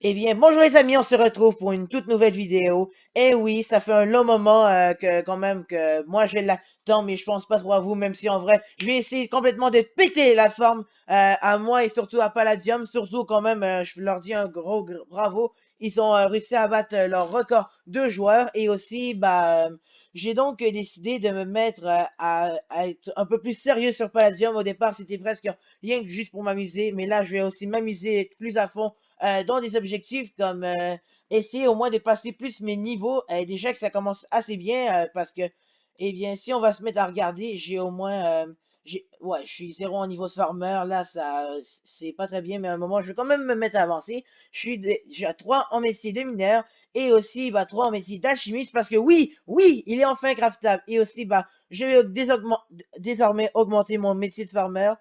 Eh bien, bonjour les amis, on se retrouve pour une toute nouvelle vidéo. Eh oui, ça fait un long moment que quand même que moi je l'attends, mais je pense pas trop à vous, même si en vrai, je vais essayer complètement de péter la forme à moi et surtout à Palladium. Surtout quand même, je leur dis un bravo. Ils ont réussi à battre leur record de joueurs et aussi, j'ai donc décidé de me mettre à être un peu plus sérieux sur Palladium. Au départ, c'était presque rien que juste pour m'amuser, mais là, je vais aussi m'amuser plus à fond dans des objectifs comme essayer au moins de passer plus mes niveaux. Déjà que ça commence assez bien parce que, eh bien, si on va se mettre à regarder, j'ai au moins, ouais, je suis zéro en niveau de farmer. Là, ça, c'est pas très bien, mais à un moment, je vais quand même me mettre à avancer. J'ai à 3 en métier de mineur et aussi, 3 en métier d'alchimiste parce que oui, oui, il est enfin craftable. Et aussi, je vais désormais augmenter mon métier de farmer.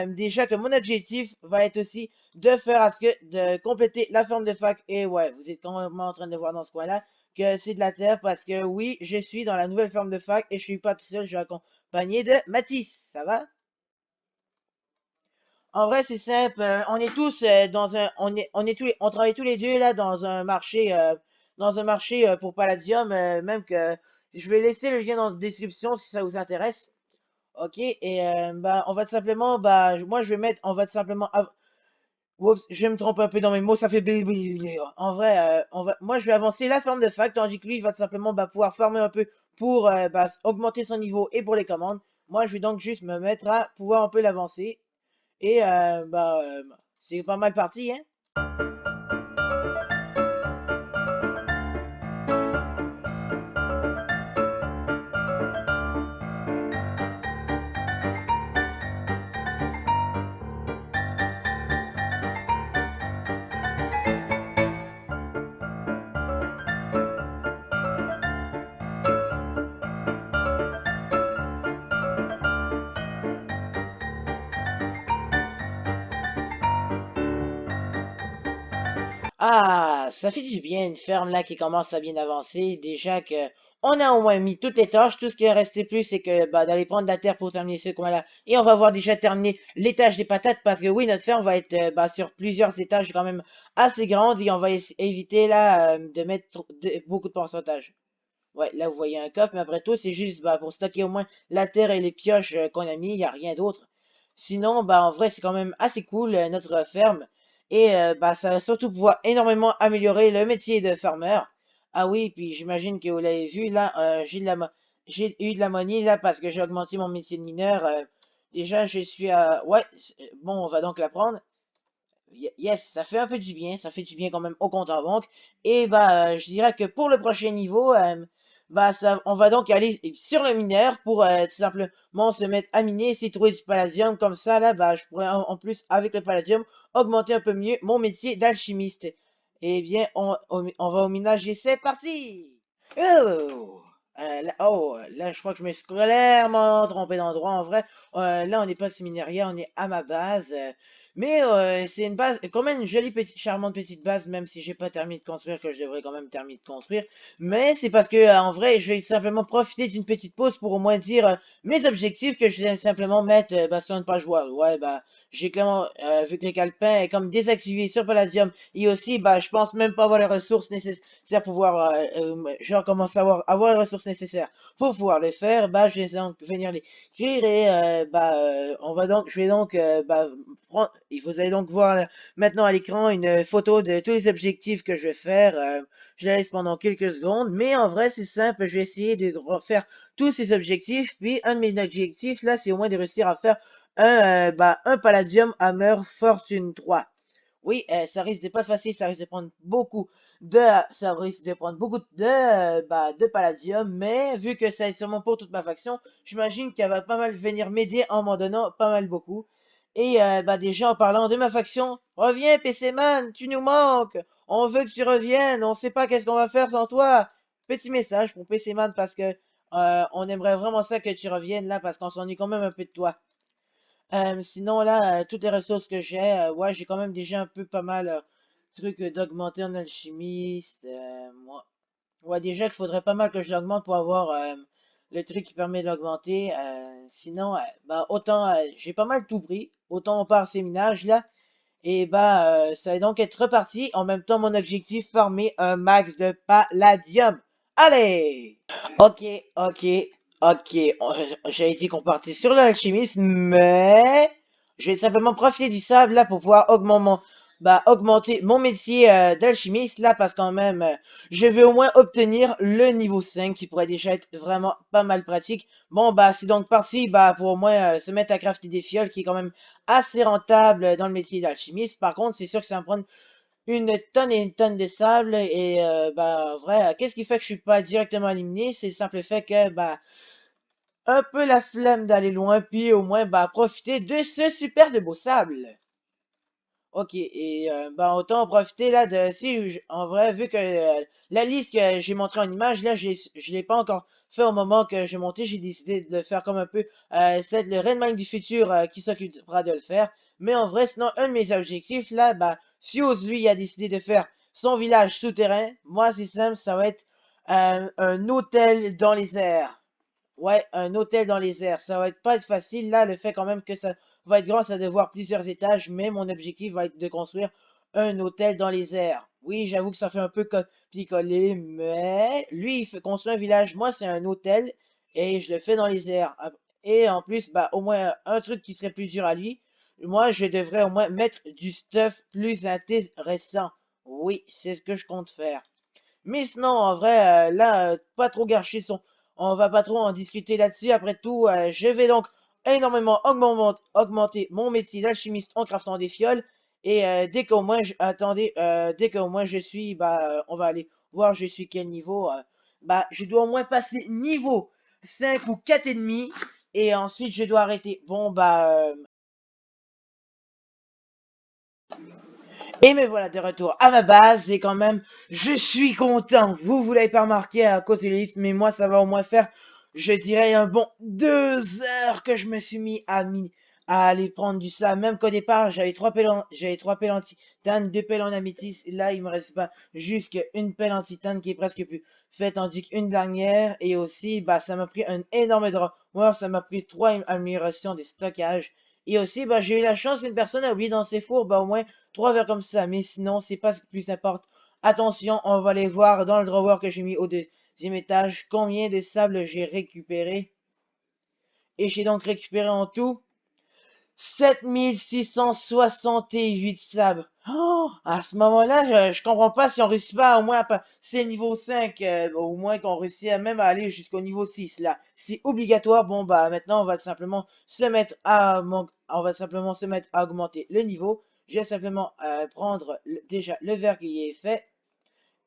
Déjà que mon objectif va être aussi de faire à ce que de compléter la forme de fac. Et ouais, vous êtes quand même en train de voir dans ce coin-là que c'est de la terre parce que oui, je suis dans la nouvelle forme de fac et je suis pas tout seul, je suis accompagné de Mathis. Ça va? En vrai, c'est simple. On est tous dans un, on travaille tous les deux là dans un marché pour Palladium, même que je vais laisser le lien dans la description si ça vous intéresse. Ok, et on va tout simplement, moi je vais mettre, on va tout simplement Oups, je vais me tromper un peu dans mes mots, ça fait En vrai, moi je vais avancer la forme de fac, tandis que lui il va tout simplement pouvoir farmer un peu pour augmenter son niveau et pour les commandes. Moi je vais donc juste me mettre à pouvoir un peu l'avancer. Et c'est pas mal parti, hein? Ah, ça fait du bien une ferme là qui commence à bien avancer. Déjà que on a au moins mis toutes les tâches. Tout ce qui est resté plus, c'est que d'aller prendre de la terre pour terminer ce coin-là. Et on va voir déjà terminer l'étage des patates parce que oui, notre ferme va être sur plusieurs étages quand même assez grande et on va éviter là de mettre beaucoup de pourcentage. Ouais, là vous voyez un coffre, mais après tout, c'est juste pour stocker au moins la terre et les pioches qu'on a mis, il n'y a rien d'autre. Sinon, en vrai, c'est quand même assez cool notre ferme. Et ça va surtout pouvoir énormément améliorer le métier de farmer. Ah oui, puis j'imagine que vous l'avez vu, là, j'ai eu de la monnaie là parce que j'ai augmenté mon métier de mineur. Déjà, je suis à. Ouais, bon, on va donc la prendre. Yes, ça fait un peu du bien, ça fait du bien quand même au compte en banque. Et je dirais que pour le prochain niveau, on va donc aller sur le mineur pour tout simplement se mettre à miner, essayer de trouver du palladium. Comme ça, là, je pourrais en plus, avec le palladium, augmenter un peu mieux mon métier d'alchimiste. Eh bien, on va au minage et c'est parti! Oh! Là, je crois que je me suis clairement trompé d'endroit. En vrai, là, on n'est pas séminaria, on est à ma base. Mais c'est une base, quand même une jolie petite, charmante petite base, même si j'ai pas terminé de construire, que je devrais quand même terminer de construire. Mais c'est parce que en vrai, je vais simplement profiter d'une petite pause pour au moins dire mes objectifs que je viens simplement mettre sur une page web. Ouais, j'ai clairement vu que les calepins est comme désactivé sur Palladium et aussi, je pense même pas avoir les ressources nécessaires pour pouvoir, genre commence à avoir les ressources nécessaires pour pouvoir les faire. Je vais donc venir les écrire et je vais donc et vous allez donc voir maintenant à l'écran une photo de tous les objectifs que je vais faire. Je la laisse pendant quelques secondes, mais en vrai, c'est simple. Je vais essayer de refaire tous ces objectifs. Puis, un de mes objectifs, là, c'est au moins de réussir à faire un Palladium Hammer Fortune 3. Oui, ça risque de pas être facile, ça risque de prendre ça risque de prendre beaucoup de palladium, mais vu que ça est sûrement pour toute ma faction, j'imagine qu'elle va pas mal venir m'aider en m'en donnant pas mal beaucoup. Et déjà en parlant de ma faction, reviens PC Man, tu nous manques, on veut que tu reviennes, on sait pas qu'est-ce qu'on va faire sans toi. Petit message pour PC Man parce que on aimerait vraiment ça que tu reviennes là parce qu'on s'ennuie quand même un peu de toi. Sinon, là, toutes les ressources que j'ai, ouais, j'ai quand même déjà un peu pas mal trucs d'augmenter en alchimiste. Ouais, déjà qu'il faudrait pas mal que je l'augmente pour avoir le truc qui permet de l'augmenter. Sinon, autant j'ai pas mal tout pris. Autant on part séminage là. Et bah, ça va donc être reparti. En même temps, mon objectif, former un max de palladium. Allez! Ok, ok, ok. J'ai été qu'on partait sur l'alchimiste, mais je vais simplement profiter du sable là pour pouvoir augmenter mon métier d'alchimiste là parce quand même, je vais au moins obtenir le niveau 5 qui pourrait déjà être vraiment pas mal pratique. Bon bah c'est donc parti bah pour au moins se mettre à crafter des fioles qui est quand même assez rentable dans le métier d'alchimiste. Par contre, c'est sûr que ça va me prendre une tonne et une tonne de sable et bah en vrai, qu'est-ce qui fait que je suis pas directement éliminé? C'est le simple fait que bah un peu la flemme d'aller loin puis au moins bah profiter de ce super de beau sable. Ok, et bah autant en profiter là de si en vrai vu que la liste que j'ai montrée en image là je l'ai pas encore fait au moment que j'ai monté, j'ai décidé de le faire comme un peu c'est le Redmine du futur qui s'occupera de le faire. Mais en vrai sinon un de mes objectifs là bah Fuse lui a décidé de faire son village souterrain. Moi c'est simple, ça va être un hôtel dans les airs. Ouais, un hôtel dans les airs. Ça va être pas être facile. Là, le fait quand même que ça va être grand, ça va devoir plusieurs étages, mais mon objectif va être de construire un hôtel dans les airs. Oui, j'avoue que ça fait un peu copier-coller, mais lui, il fait construire un village. Moi, c'est un hôtel et je le fais dans les airs. Et en plus, bah, au moins un truc qui serait plus dur à lui. Moi, je devrais au moins mettre du stuff plus intéressant. Oui, c'est ce que je compte faire. Mais sinon, en vrai, là, pas trop gâcher son. On va pas trop en discuter là-dessus. Après tout, je vais donc énormément augmenter mon métier d'alchimiste en craftant des fioles. Et dès qu'au moins, attendez, dès qu'au moins je suis, bah, on va aller voir je suis quel niveau. Bah, je dois au moins passer niveau 5 ou 4 et demi. Et ensuite, je dois arrêter. Bon, bah, et me voilà de retour à ma base et quand même, je suis content. Vous l'avez pas remarqué à cause du lift, mais moi, ça va au moins faire, je dirais, un bon 2 heures que je me suis à aller prendre du sable. Même qu'au départ, j'avais trois pelles en titane, deux pelles en améthyste. Et là, il me reste pas juste qu'une pelle en titane qui est presque plus faite, tandis qu'une dernière. Et aussi, bah, ça m'a pris un énorme drap. Moi, ça m'a pris 3 améliorations des stockages. Et aussi, bah, j'ai eu la chance qu'une personne a oublié dans ses fours, bah, au moins 3 verres comme ça, mais sinon, c'est pas ce qui plus importe. Attention, on va aller voir dans le drawer que j'ai mis au deuxième étage combien de sable j'ai récupéré. Et j'ai donc récupéré en tout 7668 sables. Oh, à ce moment-là, je comprends pas si on réussit pas au moins à passer le niveau 5, au moins qu'on réussit à même à aller jusqu'au niveau 6 là. C'est obligatoire. Bon bah maintenant on va simplement se mettre à on va simplement se mettre à augmenter le niveau. Je vais simplement prendre déjà le verre qui est fait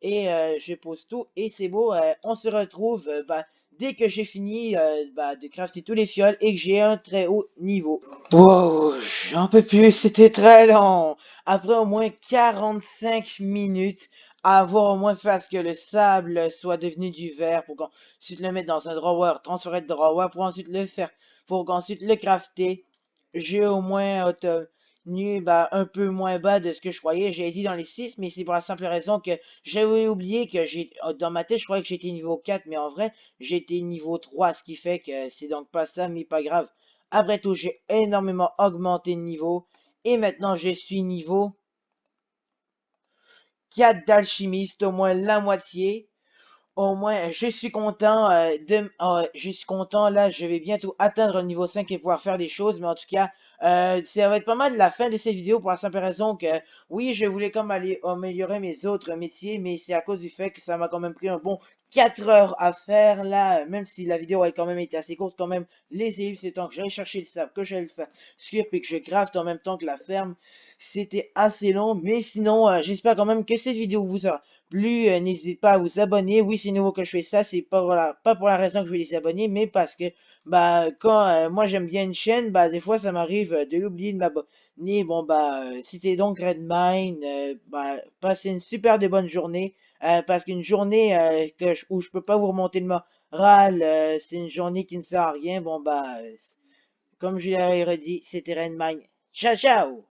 et je pose tout et c'est beau. On se retrouve bah, dès que j'ai fini bah, de crafter tous les fioles et que j'ai un très haut niveau. Wow, j'en peux plus, c'était très long. Après au moins 45 minutes, à avoir au moins fait à ce que le sable soit devenu du verre pour qu'ensuite le mettre dans un drawer, transférer de drawer pour ensuite le faire, pour qu'ensuite le crafter. J'ai au moins obtenu bah, un peu moins bas de ce que je croyais. J'ai été dans les 6, mais c'est pour la simple raison que j'avais oublié que dans ma tête, je croyais que j'étais niveau 4, mais en vrai, j'étais niveau 3, ce qui fait que c'est donc pas ça, mais pas grave. Après tout, j'ai énormément augmenté de niveau. Et maintenant, je suis niveau 4 d'alchimiste, au moins la moitié. Au moins, je suis content je suis content là, je vais bientôt atteindre le niveau 5 et pouvoir faire des choses, mais en tout cas, ça va être pas mal la fin de cette vidéo pour la simple raison que, oui, je voulais comme aller améliorer mes autres métiers, mais c'est à cause du fait que ça m'a quand même pris un bon 4 heures à faire là, même si la vidéo a quand même été assez courte, quand même, les élus, c'est temps que j'aille chercher le sable, que j'aille le faire, et que je crafte en même temps que la ferme, c'était assez long, mais sinon, j'espère quand même que cette vidéo vous aura plus, n'hésitez pas à vous abonner. Oui, c'est nouveau que je fais ça, c'est pas, voilà, pas pour la raison que je vais les abonner, mais parce que bah quand moi j'aime bien une chaîne, bah des fois ça m'arrive de l'oublier de m'abonner. Bon bah c'était donc Redmine, bah passez une super de bonne journée, parce qu'une journée où je peux pas vous remonter le moral, c'est une journée qui ne sert à rien. Bon bah comme je l'avais redit, c'était Redmine. Ciao ciao!